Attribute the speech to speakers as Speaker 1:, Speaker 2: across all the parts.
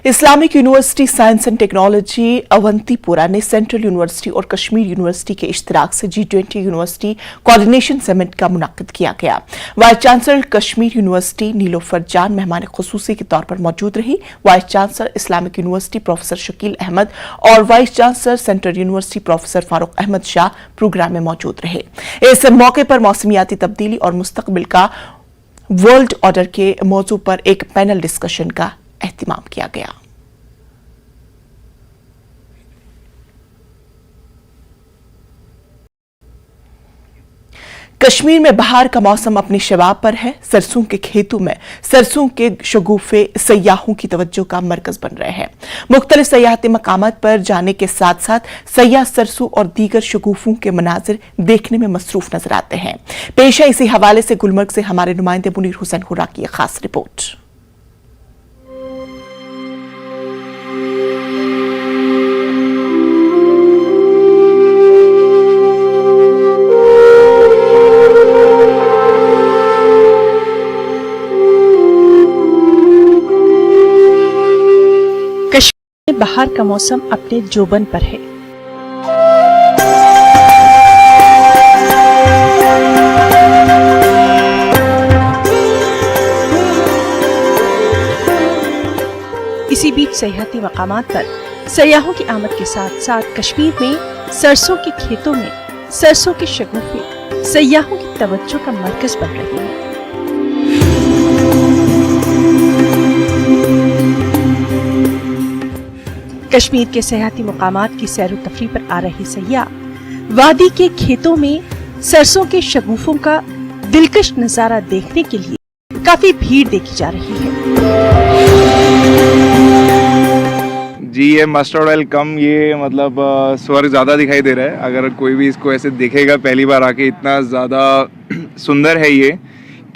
Speaker 1: Islamic university science and technology Awantipora ने central university और Kashmir university के इश्तिराक से G20 यूनिवर्सिटी कोऑर्डिनेशन समिट का मुनाकिद किया गया। Vice chancellor Kashmir university Nilofar Jan मेहमान खुसूसी के तौर पर मौजूद रही। Vice chancellor Islamic university professor Shakeel Ahmad और vice chancellor central university professor Farooq Ahmad Shah programme में मौजूद रहे। इस मौके पर मौसमियाती तब्दीली और मुस्तकबिल का वर्ल्ड ऑर्डर के मौजू पर एक पैनल डिस्कशन का एहतमाम किया गया। कश्मीर में बहार का मौसम अपने शबाब पर है। सरसों के खेतों में सरसों के शगुफे सयाहों की तवज्जो का मरकज बन रहे हैं। मुख्तलिफ सयाहती मकामात पर जाने के साथ साथ सयाह सरसों और दीगर शगुफों के मनाजिर देखने में मसरूफ नजर आते हैं। पेश है इसी हवाले से गुलमर्ग से हमारे नुमाइंदे मुनीर हुसैन हुर्रा की खास रिपोर्ट।
Speaker 2: कश्मीर में बहार का मौसम अपने जोबन पर है। इसी बीच सयाहती मकामात पर सयाहों की आमद के साथ साथ कश्मीर में सरसों के खेतों में सरसों के शगुफे सयाहों की तवज्जो का मरकज बन रहे हैं। कश्मीर के सयाहती मुकामात की सैर तफरी पर आ रही सयाह वादी के खेतों में सरसों के शगुफों का दिलकश नजारा देखने के लिए काफी भीड़ देखी जा रही है।
Speaker 3: जी ये मस्टर्ड ऑयल कम, ये मतलब स्वर्ग ज़्यादा दिखाई दे रहा है। अगर कोई भी इसको ऐसे देखेगा पहली बार आके, इतना ज़्यादा सुंदर है ये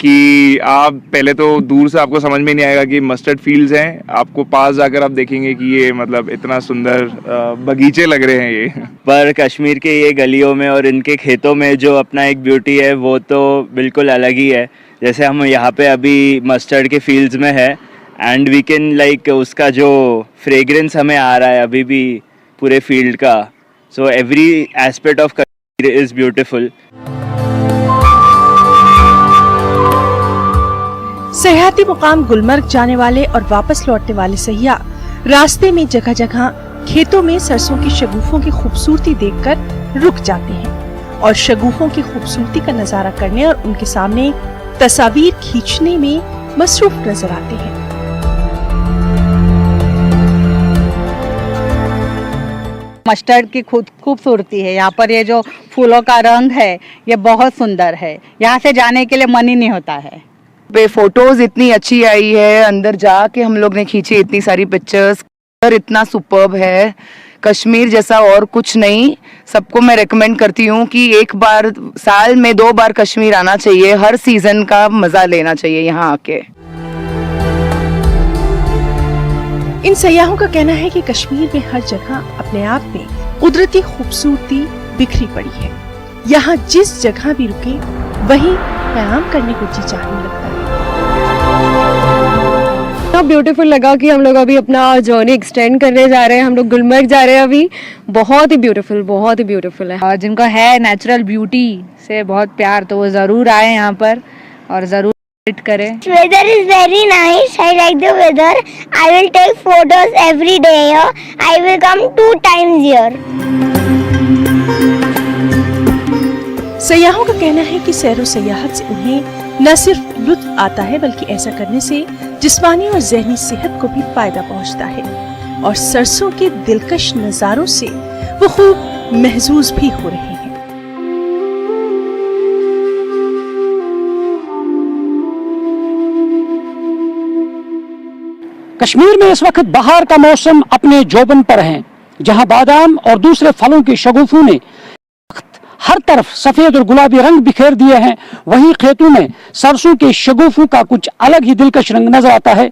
Speaker 3: कि आप पहले तो दूर से आपको समझ में नहीं आएगा कि मस्टर्ड फील्ड्स हैं। आपको पास जाकर आप देखेंगे कि ये मतलब इतना सुंदर बगीचे लग रहे हैं ये।
Speaker 4: पर कश्मीर के ये गलियों में और इनके खेतों में जो अपना एक ब्यूटी है वो तो बिल्कुल अलग ही है। जैसे हम यहाँ पे अभी मस्टर्ड के फील्ड्स में है एंड वी कैन लाइक उसका जो फ्रेग्रेंस हमें आ रहा है अभी भी पूरे फील्ड का। So every aspect of Kashmir is beautiful.
Speaker 2: सयाहती मुकाम गुलमर्ग जाने वाले और वापस लौटने वाले सयाह रास्ते में जगह जगह खेतों में सरसों की शगुफों की खूबसूरती देखकर रुक जाते हैं और शगुफों की खूबसूरती का नजारा करने और उनके सामने तस्वीर खींचने में मसरूफ नजर आते हैं।
Speaker 5: मस्टर्ड की खूबसूरती है यहाँ पर। ये जो फूलों का रंग है ये बहुत सुंदर है। यहाँ से जाने के लिए मन ही नहीं होता है।
Speaker 6: फोटोज इतनी अच्छी आई है, अंदर जाके हम लोग ने खींची इतनी सारी पिक्चर्स। इतना सुपर्ब है, कश्मीर जैसा और कुछ नहीं। सबको मैं रेकमेंड करती हूँ कि एक बार साल में 2 बार कश्मीर आना चाहिए। हर सीजन का मजा लेना चाहिए यहाँ आके।
Speaker 2: इन सयाहों का कहना है कि कश्मीर में हर जगह अपने आप में कुदरती खूबसूरती बिखरी पड़ी है। यहाँ जिस जगह भी रुके वहीं क़याम करने को जी चाहने लगता है।
Speaker 7: इतना ब्यूटीफुल लगा कि हम लोग अभी अपना जर्नी एक्सटेंड करने जा रहे हैं। हम लोग गुलमर्ग जा रहे हैं अभी। बहुत ही ब्यूटीफुल है।
Speaker 5: और जिनको है नेचुरल ब्यूटी से बहुत प्यार, तो वो जरूर आए यहाँ पर और जरूर विजिट करें।
Speaker 8: Weather is very nice. I like the weather. I will take photos every day here. I will come 2 times here.
Speaker 2: सयाहों का कहना है कि सैरो सयाहत से उन्हें न सिर्फ लुत्फ आता है बल्कि ऐसा करने से जिस्मानी और ज़हनी सेहत को भी फायदा पहुंचता है और सरसों के दिलकश नज़ारों से वो खूब महजूज भी हो रहे हैं।
Speaker 9: कश्मीर में इस वक्त बहार का मौसम अपने जोबन पर है, जहां बादाम और दूसरे फलों के शगुफों ने हर तरफ सफेद और गुलाबी रंग बिखेर दिए हैं। वहीं खेतों में सरसों के शगुफों का कुछ अलग ही दिलकश रंग नजर आता है।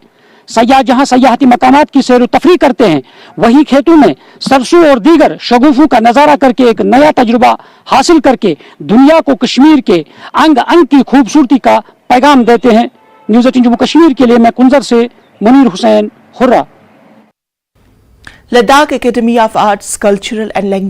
Speaker 9: सयाह जहां सयाहती मकामात की सैर तफरी करते हैं, वहीं खेतों में सरसों और दीगर शगुफों का नजारा करके एक नया तजुर्बा हासिल करके दुनिया को कश्मीर के अंग अंग की खूबसूरती का पैगाम देते हैं। न्यूज़ 18 जम्मू कश्मीर के लिए मैं कुंजर से Munir Hussain hurrah.
Speaker 1: Ladakh Academy of Arts, Cultural and Language